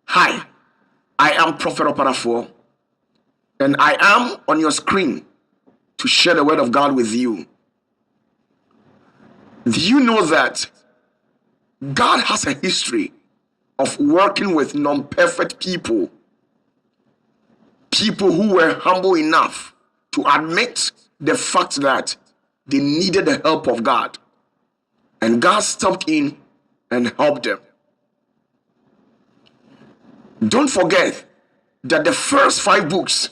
Hi, I am Prophet Opatafour, and I am on your screen to share the word of God with you. Do you know that God has a history of working with non-perfect people, people who were humble enough to admit the fact that they needed the help of God, and God stepped in and helped them. Don't forget that the first 5 books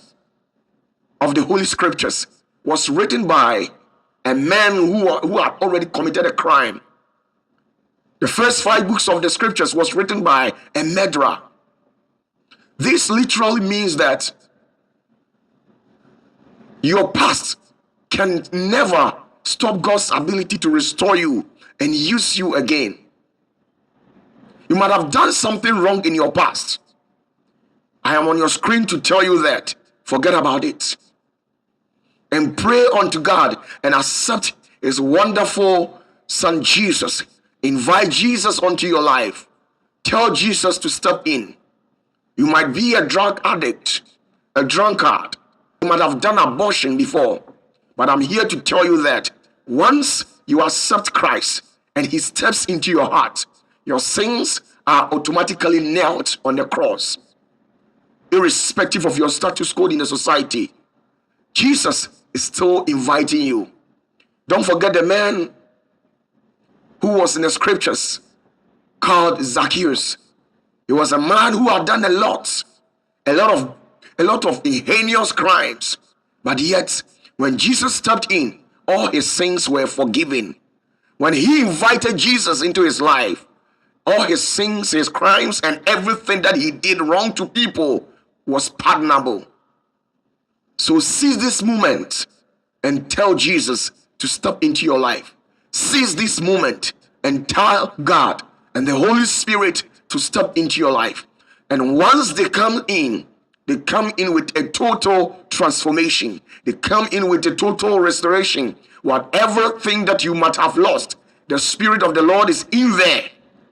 of the Holy Scriptures was written by a man who had already committed a crime. The first 5 books of the Scriptures was written by a murderer. This literally means that your past can never stop God's ability to restore you and use you again. You might have done something wrong in your past. I am on your screen to tell you that. Forget about it. And pray unto God and accept His wonderful Son Jesus. Invite Jesus onto your life. Tell Jesus to step in. You might be a drug addict, a drunkard. You might have done abortion before. But I'm here to tell you that once you accept Christ and He steps into your heart, your sins are automatically nailed on the cross. Irrespective of your status quo in the society, Jesus is still inviting you. Don't forget the man who was in the scriptures called Zacchaeus. He was a man who had done a lot of heinous crimes, but yet when Jesus stepped in, all his sins were forgiven. When he invited Jesus into his life, all his sins, his crimes, and everything that he did wrong to people was pardonable. So seize this moment and tell Jesus to step into your life. Seize this moment and tell God and the Holy Spirit to step into your life. And once they come in with a total transformation. They come in with a total restoration. Whatever thing that you might have lost, the Spirit of the Lord is in there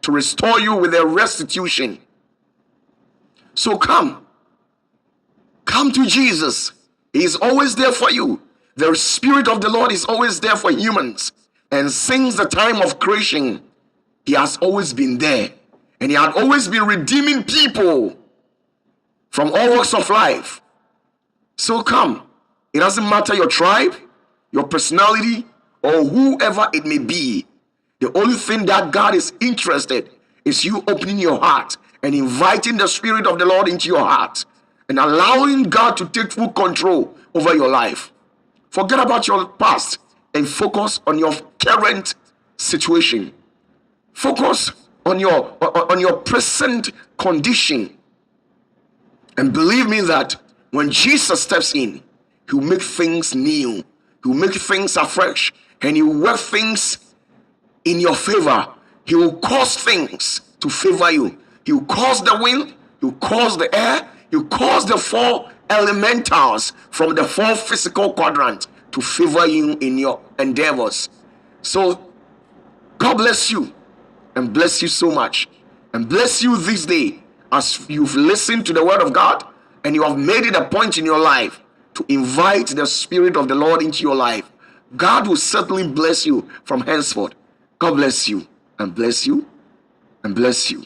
to restore you with a restitution. So come to Jesus. He is always there for you. The Spirit of the Lord is always there for humans. And since the time of creation, He has always been there. And He had always been redeeming people from all walks of life. So come. It doesn't matter your tribe, your personality, or whoever it may be. The only thing that God is interested is you opening your heart and inviting the Spirit of the Lord into your heart and allowing God to take full control over your life. Forget about your past and focus on your current situation. Focus on your present condition. And believe me that when Jesus steps in, He will make things new. He will make things afresh. And He will work things in your favor. He will cause things to favor you. He will cause the wind. He will cause the air. He will cause the 4 elementals from the 4 physical quadrants to favor you in your endeavors. So God bless you and bless you so much. And bless you this day as you've listened to the word of God and you have made it a point in your life to invite the Spirit of the Lord into your life. God will certainly bless you from henceforth. God bless you and bless you and bless you.